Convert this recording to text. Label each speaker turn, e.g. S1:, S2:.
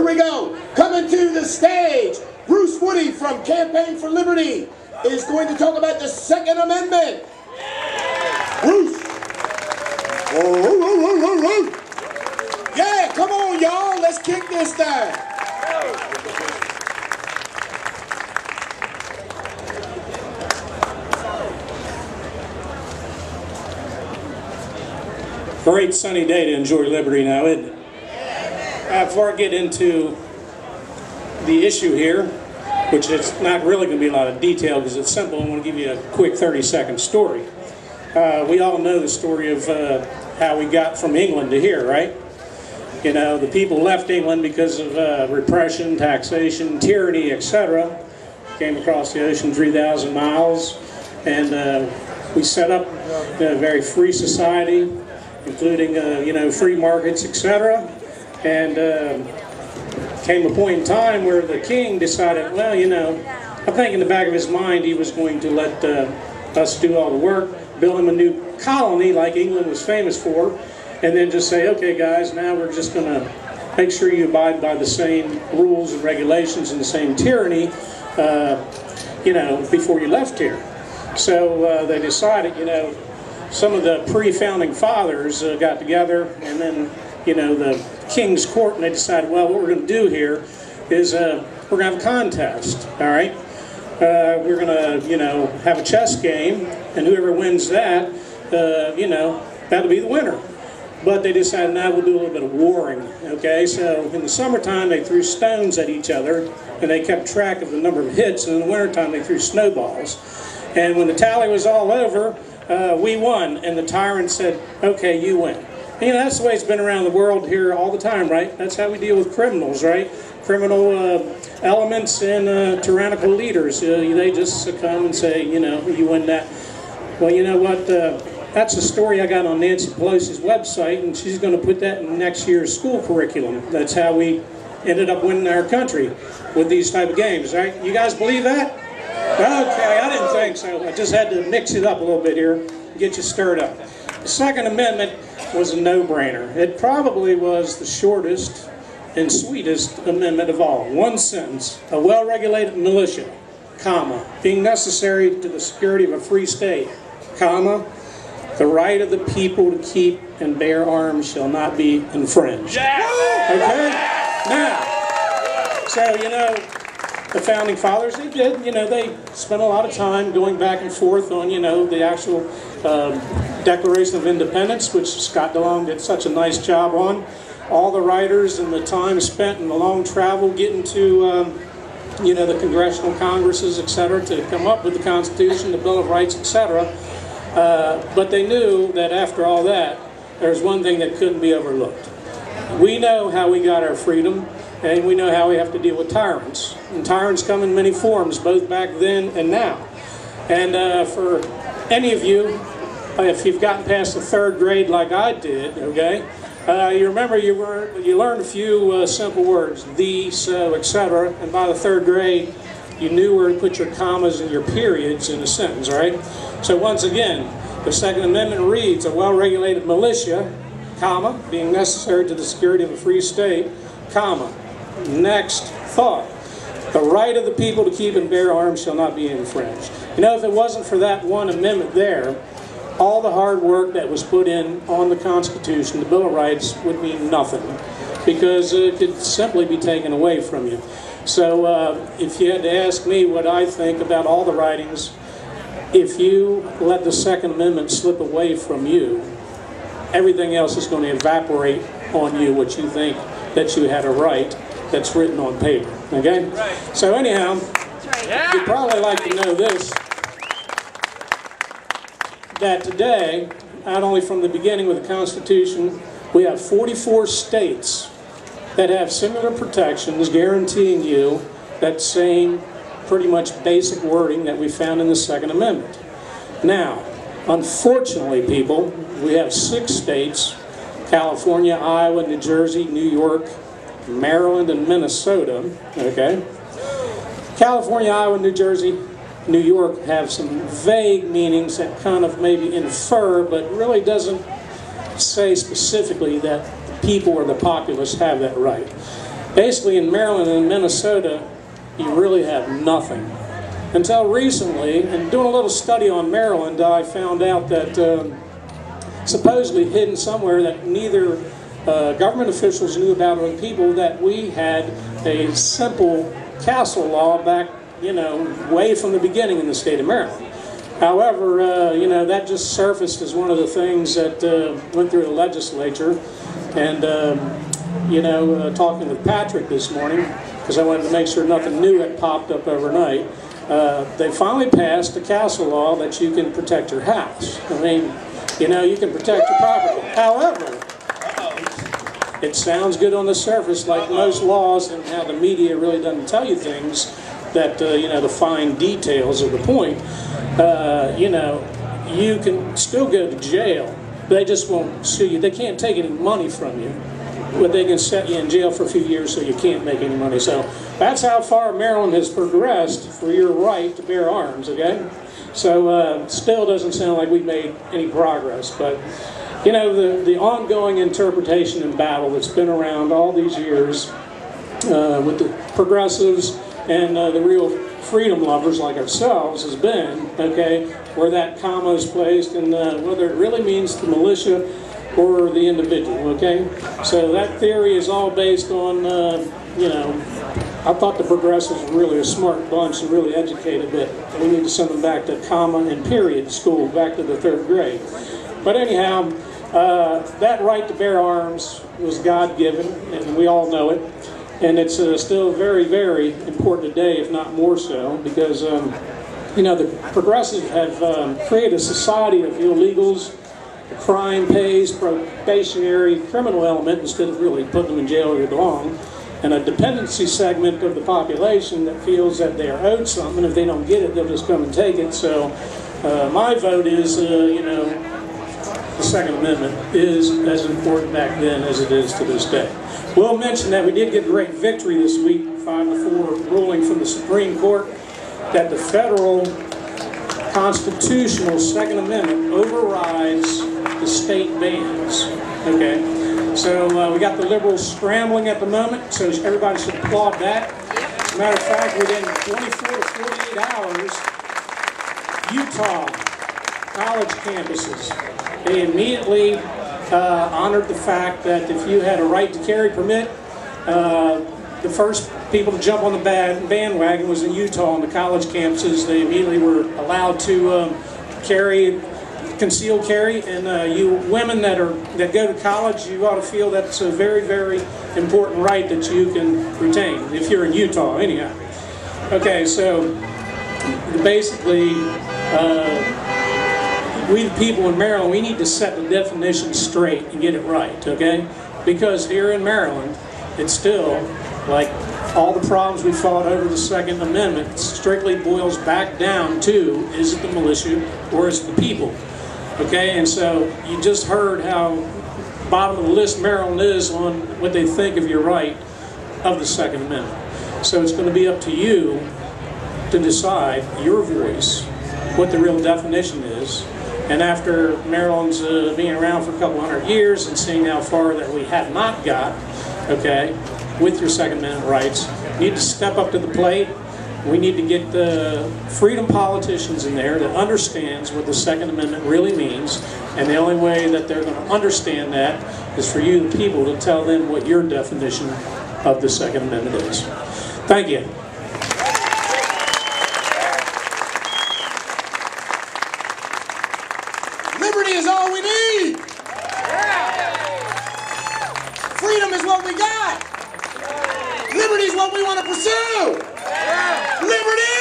S1: we go. Coming to the stage, Bruce Woody from Campaign for Liberty is going to talk about the Second Amendment. Bruce. Yeah, come on, y'all. Let's kick this thing.
S2: Great sunny day to enjoy liberty now, isn't it? Before I get into the issue here, which is not really going to be a lot of detail because it's simple, I want to give you a quick 30-second story. We all know the story of how we got from England to here, right? You know, the people left England because of repression, taxation, tyranny, etc. Came across the ocean 3,000 miles, and we set up a very free society, including you know, free markets, etc. And came a point in time where the king decided, well, you know, I think in the back of his mind he was going to let us do all the work, build him a new colony like England was famous for, and then just say, okay guys, now we're just going to make sure you abide by the same rules and regulations and the same tyranny, you know, before you left here. So they decided, you know, some of the pre-founding fathers got together, and then, you know, the King's Court, and they decided, well, what we're going to do here is we're going to have a contest, all right? We're going to, you know, have a chess game, and whoever wins that, you know, that'll be the winner. But they decided, now we'll do a little bit of warring, okay? So in the summertime, they threw stones at each other, and they kept track of the number of hits, and in the wintertime, they threw snowballs. And when the tally was all over, we won, and the tyrant said, okay, you win. And, you know, that's the way it's been around the world here all the time, right? That's how we deal with criminals, right? Criminal elements and tyrannical leaders. They just succumb and say, you know, you win that. Well, you know what? That's a story I got on Nancy Pelosi's website, and she's going to put that in next year's school curriculum. That's how we ended up winning our country with these type of games, right? You guys believe that? Okay, I didn't think so. I just had to mix it up a little bit here, get you stirred up. The Second Amendment was a no-brainer. It probably was the shortest and sweetest amendment of all. One sentence: a well-regulated militia, comma, being necessary to the security of a free state, comma, the right of the people to keep and bear arms shall not be infringed. Okay? Now, so, you know, the founding fathers, they did, you know, they spent a lot of time going back and forth on, you know, the actual Declaration of Independence, which Scott DeLong did such a nice job on. All the writers and the time spent and the long travel getting to, you know, the congressional congresses, etc., to come up with the Constitution, the Bill of Rights, etc. But they knew that after all that, there's one thing that couldn't be overlooked. We know how we got our freedom, and we know how we have to deal with tyrants. And tyrants come in many forms, both back then and now. And for any of you, if you've gotten past the 3rd grade like I did, okay, you remember you learned a few simple words, the, so, etc. And by the 3rd grade, you knew where to put your commas and your periods in a sentence, right? So once again, the Second Amendment reads, a well-regulated militia, comma, being necessary to the security of a free state, comma. Next thought. The right of the people to keep and bear arms shall not be infringed. You know, if it wasn't for that one amendment there, all the hard work that was put in on the Constitution, the Bill of Rights, would mean nothing, because it could simply be taken away from you. So if you had to ask me what I think about all the writings, if you let the Second Amendment slip away from you, everything else is going to evaporate on you, what you think that you had a right that's written on paper, okay? Right. So anyhow, right. You'd probably like to know this, that today, not only from the beginning with the Constitution, we have 44 states that have similar protections guaranteeing you that same pretty much basic wording that we found in the Second Amendment. Now, unfortunately, people, we have 6 states, California, Iowa, New Jersey, New York, Maryland, and Minnesota, okay? California, Iowa, New Jersey, New York have some vague meanings that kind of maybe infer, but really doesn't say specifically that the people or the populace have that right. Basically, in Maryland and Minnesota, you really have nothing. Until recently, and doing a little study on Maryland, I found out that supposedly hidden somewhere that neither government officials knew about or the people, that we had a simple castle law back, way from the beginning in the state of Maryland. However, that just surfaced as one of the things that went through the legislature. And, talking with Patrick this morning, because I wanted to make sure nothing new had popped up overnight, they finally passed the castle law that you can protect your house. I mean, you can protect your property. However, it sounds good on the surface, like most laws, and how the media really doesn't tell you things that, the fine details of the point. You can still go to jail. They just won't sue you. They can't take any money from you, but they can set you in jail for a few years so you can't make any money. So that's how far Maryland has progressed for your right to bear arms, okay? So still doesn't sound like we've made any progress, but the ongoing interpretation and battle that's been around all these years with the progressives and the real freedom lovers like ourselves has been, okay, where that comma is placed and whether it really means the militia or the individual, okay? So that theory is all based on, I thought the progressives were really a smart bunch and really educated, but we need to send them back to comma and period school, back to the 3rd grade. But anyhow, that right to bear arms was God-given, and we all know it. And it's still very, very important today, if not more so, because, the progressives have created a society of illegals. The crime pays, probationary criminal element instead of really putting them in jail where they belong, and a dependency segment of the population that feels that they are owed something. If they don't get it, they'll just come and take it. So my vote is, the Second Amendment is as important back then as it is to this day. We'll mention that we did get a great victory this week, 5-4 ruling from the Supreme Court, that the federal constitutional Second Amendment overrides the state bans. Okay, so we got the liberals scrambling at the moment, so everybody should applaud that. As a matter of fact, within 24 to 48 hours, Utah college campuses, they immediately honored the fact that if you had a right to carry permit, the first people to jump on the bandwagon was in Utah on the college campuses. They immediately were allowed to concealed carry, and you women that go to college, you ought to feel that's a very, very important right that you can retain if you're in Utah, anyhow. Okay, so basically, we the people in Maryland, we need to set the definition straight and get it right, okay? Because here in Maryland, it's still, like all the problems we fought over the Second Amendment, strictly boils back down to, is it the militia or is it the people? Okay, and so you just heard how bottom of the list Maryland is on what they think of your right of the Second Amendment. So it's going to be up to you to decide, your voice, what the real definition is. And after Maryland's being around for a couple hundred years and seeing how far that we have not got, okay, with your Second Amendment rights, you need to step up to the plate. We need to get the freedom politicians in there that understands what the Second Amendment really means, and the only way that they're going to understand that is for you, the people, to tell them what your definition of the Second Amendment is. Thank you.
S1: Liberty is all we need. Freedom is what we got. Liberty is what we want to pursue. Liberty!